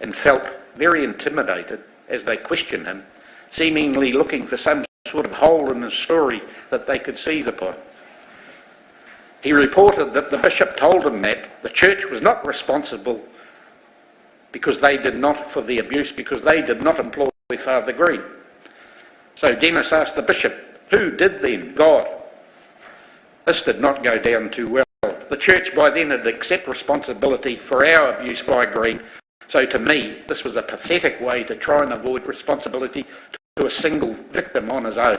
and felt very intimidated as they questioned him, seemingly looking for some sort of hole in his story that they could seize upon. He reported that the bishop told him that the church was not responsible for the abuse because they did not employ Father Green. So Dennis asked the bishop, who did then? God. This did not go down too well. The church by then had accepted responsibility for our abuse by Green, so to me this was a pathetic way to try and avoid responsibility to a single victim on his own.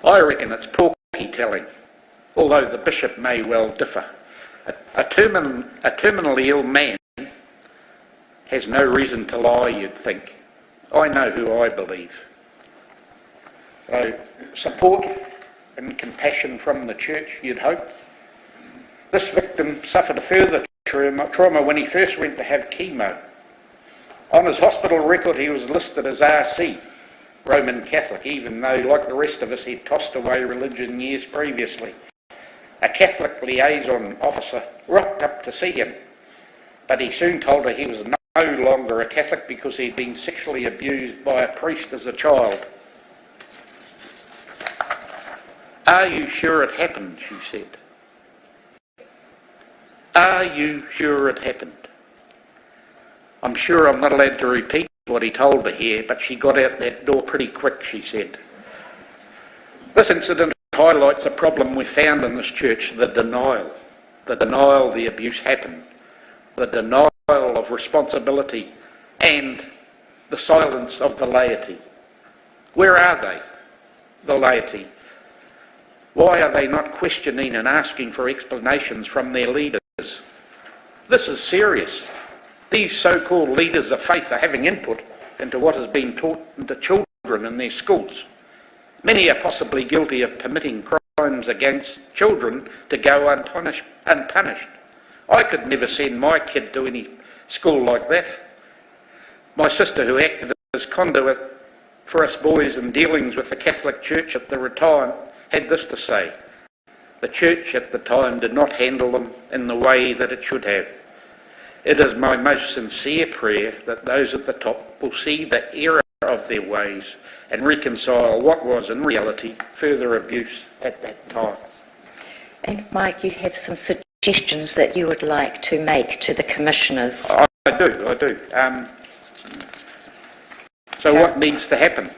I reckon it's porky telling, although the bishop may well differ. A terminally ill man has no reason to lie, you'd think. I know who I believe. So, support and compassion from the church, you'd hope. This victim suffered a further trauma when he first went to have chemo. On his hospital record he was listed as RC, Roman Catholic, even though, like the rest of us, he'd tossed away religion years previously. A Catholic liaison officer rocked up to see him, but he soon told her he was no longer a Catholic because he'd been sexually abused by a priest as a child. Are you sure it happened? She said. Are you sure it happened? I'm sure I'm not allowed to repeat what he told her here, but she got out that door pretty quick, she said. This incident highlights a problem we found in this church, the denial. The denial the abuse happened. The denial of responsibility and the silence of the laity. Where are they, the laity? Why are they not questioning and asking for explanations from their leaders? This is serious. These so-called leaders of faith are having input into what has been taught to children in their schools. Many are possibly guilty of permitting crimes against children to go unpunished. I could never send my kid to any school like that. My sister, who acted as conduit for us boys in dealings with the Catholic Church at the time, had this to say: the Church at the time did not handle them in the way that it should have. It is my most sincere prayer that those at the top will see the error of their ways and reconcile what was in reality further abuse at that time. And Mike, you have some suggestions that you would like to make to the commissioners. I do. So what needs to happen?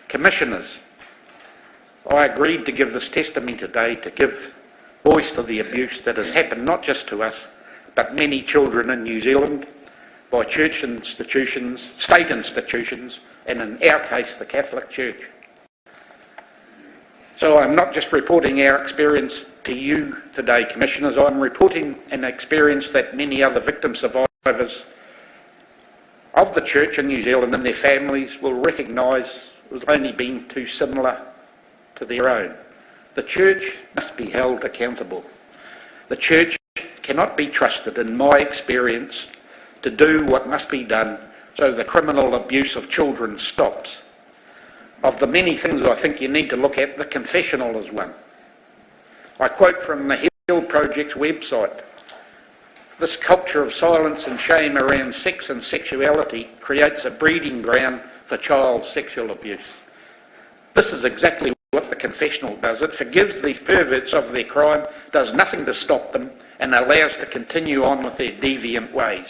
Commissioners, I agreed to give this testimony today to give voice to the abuse that has happened not just to us, but many children in New Zealand by church institutions, state institutions, and in our case, the Catholic Church. So I'm not just reporting our experience to you today, Commissioners, I'm reporting an experience that many other victim survivors of the Church in New Zealand and their families will recognise has only been too similar to their own. The Church must be held accountable. The Church cannot be trusted, in my experience, to do what must be done so the criminal abuse of children stops. Of the many things I think you need to look at, the confessional is one. I quote from the Heal Project's website: this culture of silence and shame around sex and sexuality creates a breeding ground for child sexual abuse. This is exactly what the confessional does. It forgives these perverts of their crime, does nothing to stop them, and allows to continue on with their deviant ways.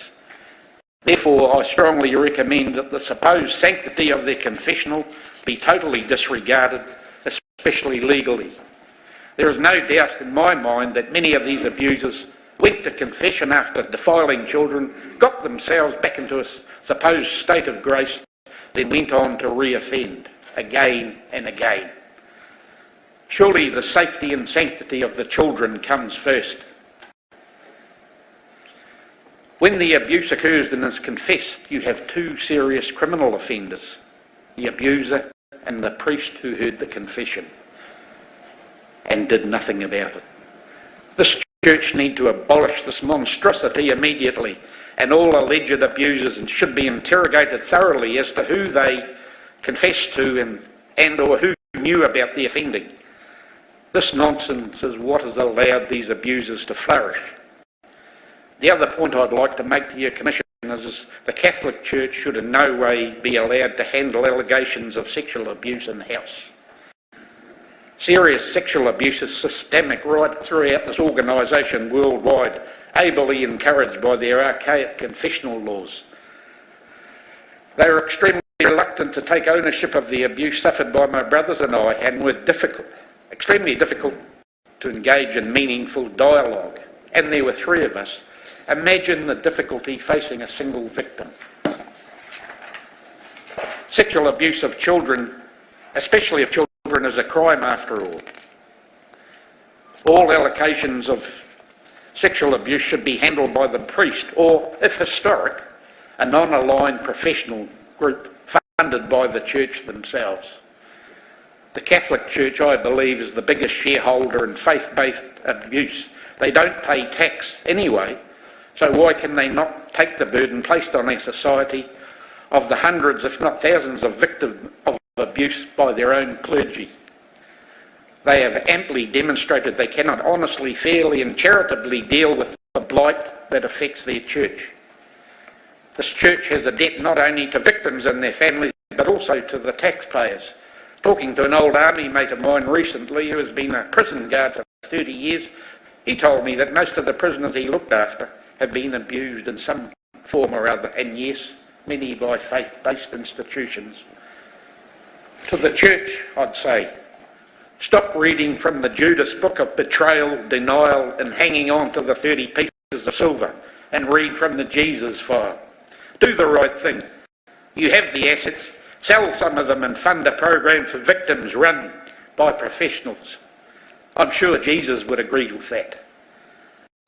Therefore, I strongly recommend that the supposed sanctity of their confessional be totally disregarded, especially legally. There is no doubt in my mind that many of these abusers went to confession after defiling children, got themselves back into a supposed state of grace, then went on to re-offend again and again. Surely the safety and sanctity of the children comes first. When the abuse occurs and is confessed, you have two serious criminal offenders, the abuser and the priest who heard the confession and did nothing about it. This Church need to abolish this monstrosity immediately, and all alleged abusers should be interrogated thoroughly as to who they confessed to and or who knew about the offending. This nonsense is what has allowed these abusers to flourish. The other point I'd like to make to you, Commissioners, is the Catholic Church should in no way be allowed to handle allegations of sexual abuse in the house. Serious sexual abuse is systemic right throughout this organisation worldwide, ably encouraged by their archaic confessional laws. They are extremely reluctant to take ownership of the abuse suffered by my brothers and I, and were extremely difficult to engage in meaningful dialogue. And there were three of us. Imagine the difficulty facing a single victim. Sexual abuse of children, especially of children, is a crime after all. All allegations of sexual abuse should be handled by the priest, or, if historic, a non-aligned professional group funded by the Church themselves. The Catholic Church, I believe, is the biggest shareholder in faith-based abuse. They don't pay tax anyway, so why can they not take the burden placed on our society of the hundreds, if not thousands, of victims of abuse by their own clergy? They have amply demonstrated they cannot honestly, fairly and charitably deal with the blight that affects their church. This church has a debt not only to victims and their families, but also to the taxpayers. Talking to an old army mate of mine recently who has been a prison guard for 30 years, he told me that most of the prisoners he looked after have been abused in some form or other, and yes, many by faith-based institutions. To the Church, I'd say, stop reading from the Judas book of betrayal, denial, and hanging on to the 30 pieces of silver, and read from the Jesus file. Do the right thing. You have the assets. Sell some of them and fund a program for victims run by professionals. I'm sure Jesus would agree with that.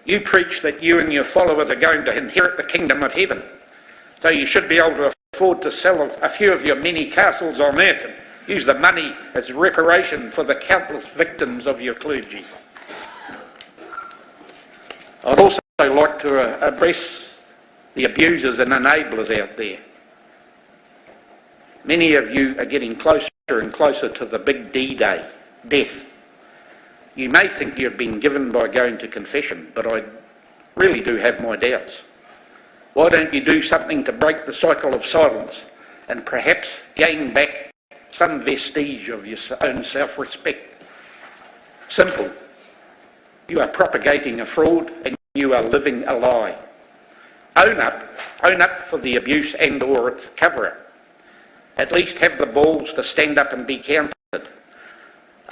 You preach that you and your followers are going to inherit the kingdom of heaven, so you should be able to afford to sell a few of your many castles on earth and use the money as reparation for the countless victims of your clergy. I'd also like to address the abusers and enablers out there. Many of you are getting closer and closer to the big D-Day, death. You may think you've been given by going to confession, but I really do have my doubts. Why don't you do something to break the cycle of silence and perhaps gain back some vestige of your own self-respect? Simple. You are propagating a fraud and you are living a lie. Own up for the abuse and or its cover-up. At least have the balls to stand up and be counted.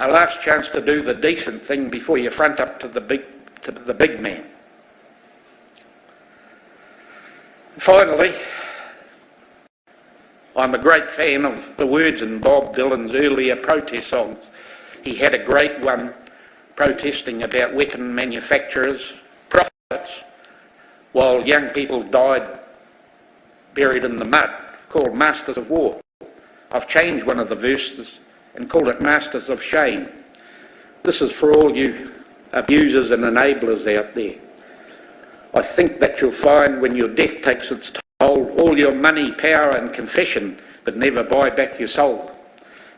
A last chance to do the decent thing before you front up to the big man. Finally, I'm a great fan of the words in Bob Dylan's earlier protest songs. He had a great one protesting about weapon manufacturers' profits while young people died buried in the mud, called Masters of War. I've changed one of the verses and called it Masters of Shame. This is for all you abusers and enablers out there. I think that you'll find when your death takes its toll, all your money, power and confession could never buy back your soul.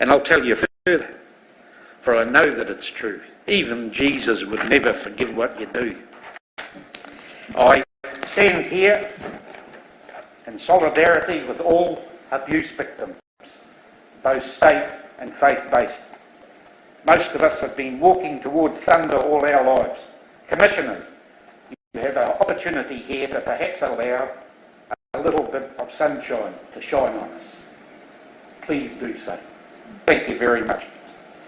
And I'll tell you further, for I know that it's true. Even Jesus would never forgive what you do. I stand here in solidarity with all abuse victims, both state and faith-based. Most of us have been walking towards thunder all our lives. Commissioners, you have an opportunity here to perhaps allow a little bit of sunshine to shine on us. Please do so. Thank you very much.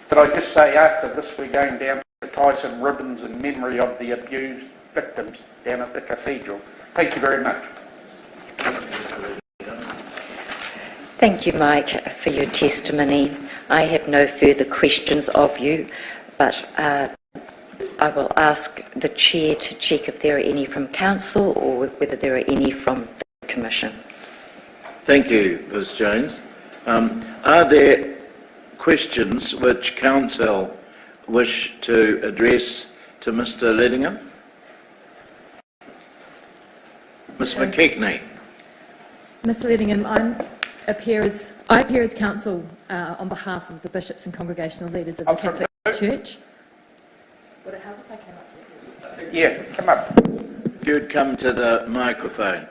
Could I just say after this we're going down to tie some ribbons in memory of the abused victims down at the cathedral. Thank you very much. Thank you, Mike, for your testimony. I have no further questions of you, but I will ask the Chair to check if there are any from Council or whether there are any from the Commission. Thank you, Ms Jones. Are there questions which Council wish to address to Mr Leddingham? Ms McKechnie. Mr Leddingham, I appear as counsel on behalf of the bishops and congregational leaders of the Catholic Church. Would it help if I came up here? Yes, come up. You'd come to the microphone.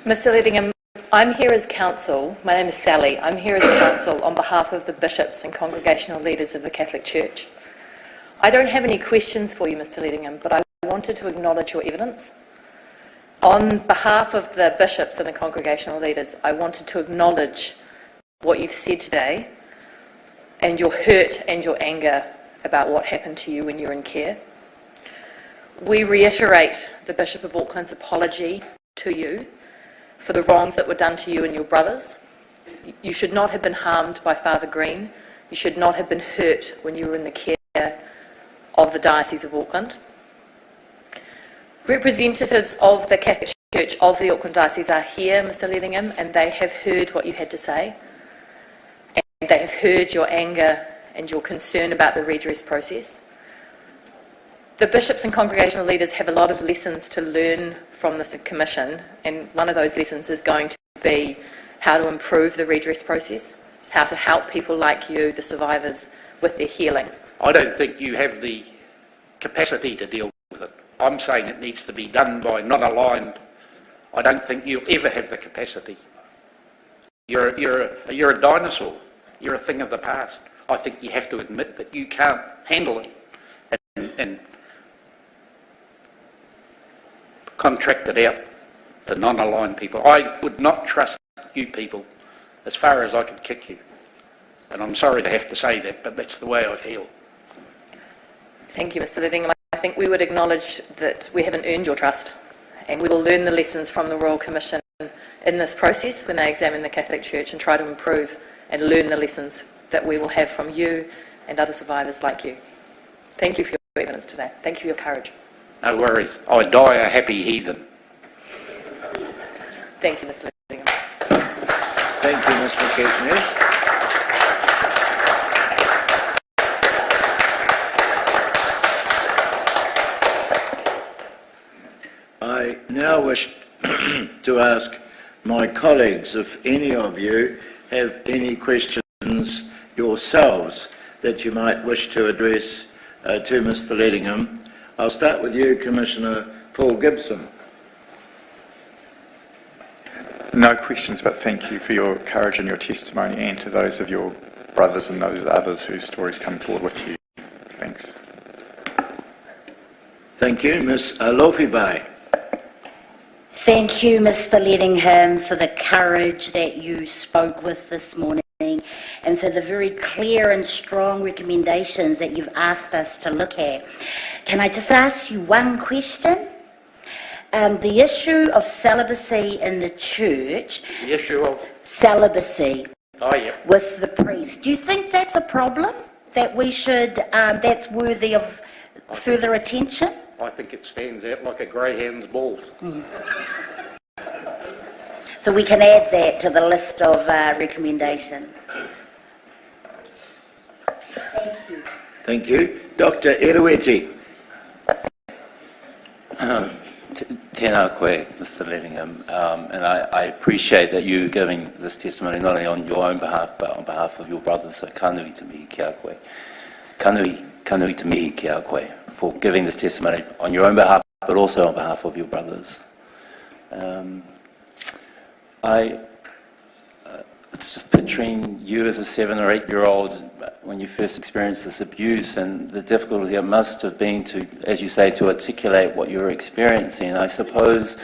Mr Leddingham, I'm here as counsel. My name is Sally. I'm here as counsel on behalf of the bishops and congregational leaders of the Catholic Church. I don't have any questions for you, Mr Leddingham, but I wanted to acknowledge your evidence. On behalf of the bishops and the congregational leaders, I wanted to acknowledge what you've said today and your hurt and your anger about what happened to you when you were in care. We reiterate the Bishop of Auckland's apology to you for the wrongs that were done to you and your brothers. You should not have been harmed by Father Green. You should not have been hurt when you were in the care of the Diocese of Auckland. Representatives of the Catholic Church of the Auckland Diocese are here, Mr Leddingham, and they have heard what you had to say. And they have heard your anger and your concern about the redress process. The bishops and congregational leaders have a lot of lessons to learn from this commission, and one of those lessons is going to be how to improve the redress process, how to help people like you, the survivors, with their healing. I don't think you have the capacity to deal with it. I'm saying it needs to be done by non-aligned. I don't think you'll ever have the capacity. You're a dinosaur. You're a thing of the past. I think you have to admit that you can't handle it and contract it out to non-aligned people. I would not trust you people as far as I could kick you. And I'm sorry to have to say that, but that's the way I feel. Thank you, Mr Leddingham. I think we would acknowledge that we haven't earned your trust, and we will learn the lessons from the Royal Commission in this process when they examine the Catholic Church and try to improve and learn the lessons that we will have from you and other survivors like you. Thank you for your evidence today. Thank you for your courage. No worries. I die a happy heathen. Thank you, Mr Leddingham. Thank you, Ms McKechnie. I now wish to ask my colleagues if any of you have any questions yourselves that you might wish to address to Mr. Leddingham. I'll start with you, Commissioner Paul Gibson. No questions, but thank you for your courage and your testimony, and to those of your brothers and those others whose stories come forward with you. Thanks. Thank you. Ms. Alofibai. Thank you, Mr. Leddingham, for the courage that you spoke with this morning and for the very clear and strong recommendations that you've asked us to look at. Can I just ask you one question? The issue of celibacy in the church. The issue of? Celibacy. Oh, yeah. With the priest. Do you think that's a problem that we should, that's worthy of further attention? I think it stands out like a greyhound's balls. So we can add that to the list of recommendations. Thank you. Thank you. Dr. Erueti. Tēnā koe, Mr. Leddingham, and I appreciate that you giving this testimony not only on your own behalf but on behalf of your brothers, so ka nui te mihi ki a koe. Ka nui te mihi ki a koe for giving this testimony on your own behalf but also on behalf of your brothers. It's just picturing you as a 7 or 8 year old when you first experienced this abuse and the difficulty it must have been to, as you say, to articulate what you were experiencing. I suppose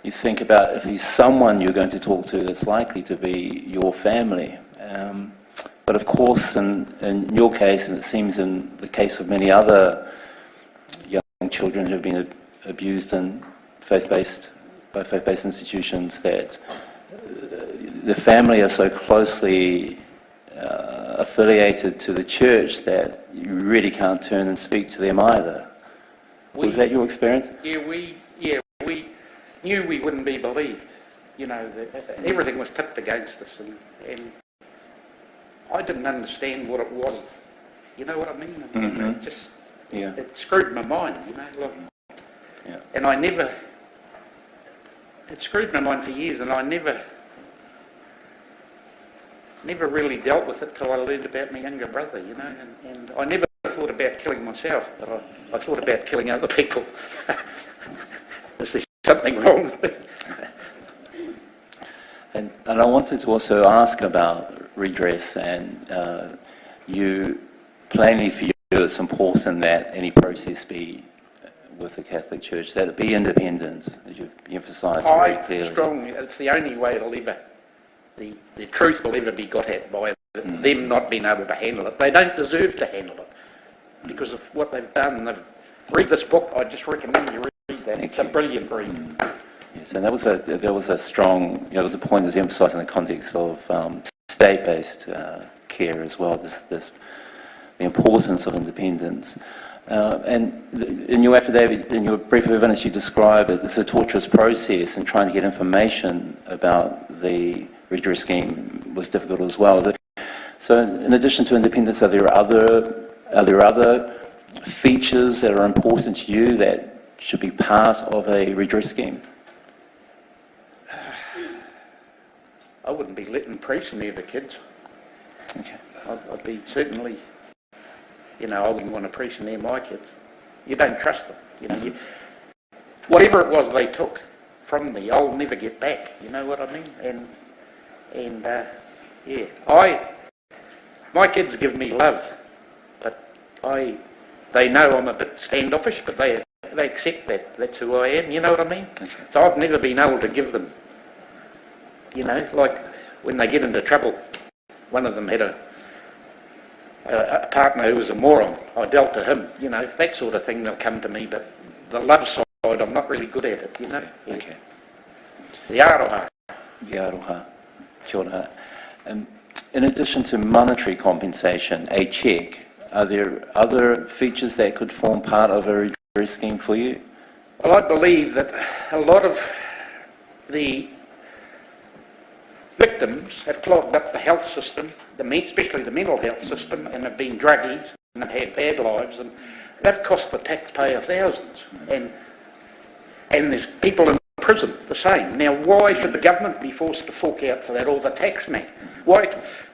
you think about if there's someone you're going to talk to that's likely to be your family. But of course, in your case, and it seems in the case of many other young children who have been abused in faith-based institutions, that the family are so closely affiliated to the church that you really can't turn and speak to them either. Was that your experience? Yeah, we knew we wouldn't be believed. You know, everything was tipped against us, and I didn't understand what it was. You know what I mean? Mm-hmm. It screwed my mind. You know, like, yeah. And it screwed my mind for years, and I never really dealt with it till I learned about my younger brother, you know, and I never thought about killing myself, but I thought about killing other people. Is there something wrong with it? And I wanted to also ask about redress, and you, plainly for you, it's important that any process be with the Catholic Church, that it be independent, as you've emphasised very clearly. Strongly, it's the only way it'll ever, the truth will ever be got at by them not being able to handle it. They don't deserve to handle it because of what they've done. Read this book. I just recommend you read that. It's a brilliant read. Yes, and that was a strong, it was a point that was emphasised in the context of state-based care as well. The importance of independence. And in your affidavit, in your brief of evidence, you describe it as a torturous process, and trying to get information about the redress scheme was difficult as well. So, in addition to independence, are there other features that are important to you that should be part of a redress scheme? I wouldn't be letting priests near the kids. Okay. I'd be certainly. You know, I wouldn't want a priest near my kids. You don't trust them. You know, whatever it was they took from me, I'll never get back. You know what I mean? My kids give me love, but they know I'm a bit standoffish, but they accept that. That's who I am. You know what I mean? Okay. So I've never been able to give them. You know, like when they get into trouble, one of them had a partner who was a moron. I dealt to him, you know, that sort of thing. They'll come to me, but the love side, I'm not really good at it, you know. Okay. The aroha. The aroha. Kia ora. In addition to monetary compensation, a cheque, are there other features that could form part of a redress scheme for you? Well, I believe that a lot of the victims have clogged up the health system, especially the mental health system, and have been druggies and have had bad lives, and they've cost the taxpayer thousands. And there's people in prison, the same. Now, why should the government be forced to fork out for that, or the taxman? Why?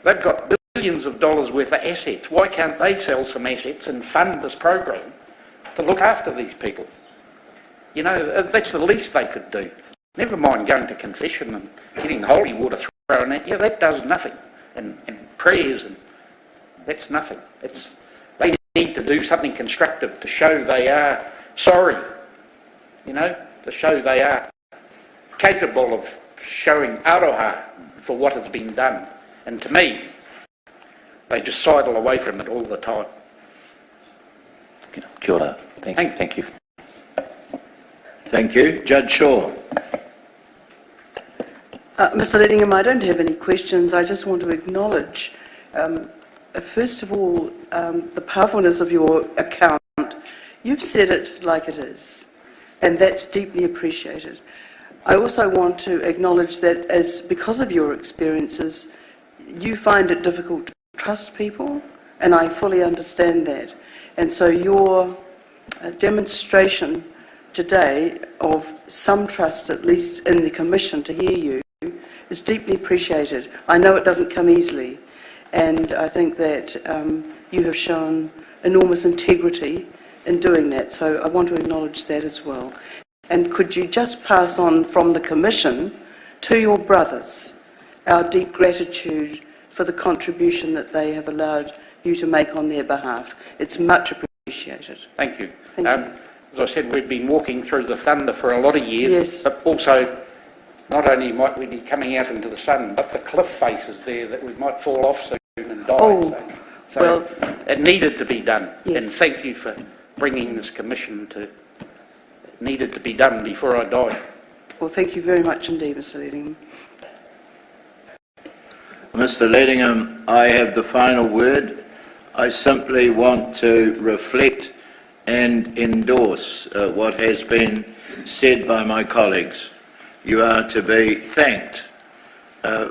They've got billions of dollars worth of assets. Why can't they sell some assets and fund this program to look after these people? You know, that's the least they could do. Never mind going to confession and getting holy water thrown at you. That does nothing. And prayers, and that's nothing. They need to do something constructive to show they are sorry, you know, to show they are capable of showing aroha for what has been done. And to me, they just sidle away from it all the time. Kia ora. Thank you. Thank you. Judge Shaw. Mr. Leddingham, I don't have any questions. I just want to acknowledge, first of all, the powerfulness of your account. You've said it like it is, and that's deeply appreciated. I also want to acknowledge that because of your experiences, you find it difficult to trust people, and I fully understand that. And so your demonstration today of some trust, at least in the Commission, to hear you, is deeply appreciated. I know it doesn't come easily, and I think that you have shown enormous integrity in doing that, so I want to acknowledge that as well. And could you just pass on from the Commission to your brothers our deep gratitude for the contribution that they have allowed you to make on their behalf? It's much appreciated. Thank you. Thank you. As I said, we've been walking through the thunder for a lot of years, yes. But also not only might we be coming out into the sun, but the cliff faces there that we might fall off soon and die. So well, it needed to be done. Yes. And thank you for bringing this commission to... It needed to be done before I died. Well, thank you very much indeed, Mr. Leddingham. Mr. Leddingham, I have the final word. I simply want to reflect and endorse what has been said by my colleagues. You are to be thanked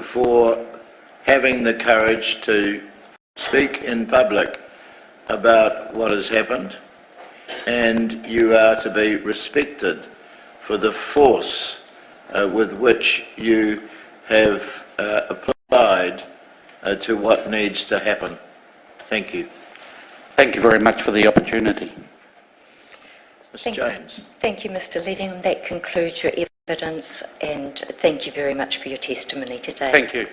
for having the courage to speak in public about what has happened, and you are to be respected for the force with which you have applied to what needs to happen. Thank you. Thank you very much for the opportunity. Ms. Jones. Thank you, Mr. Leddingham. That concludes your evidence, and thank you very much for your testimony today. Thank you.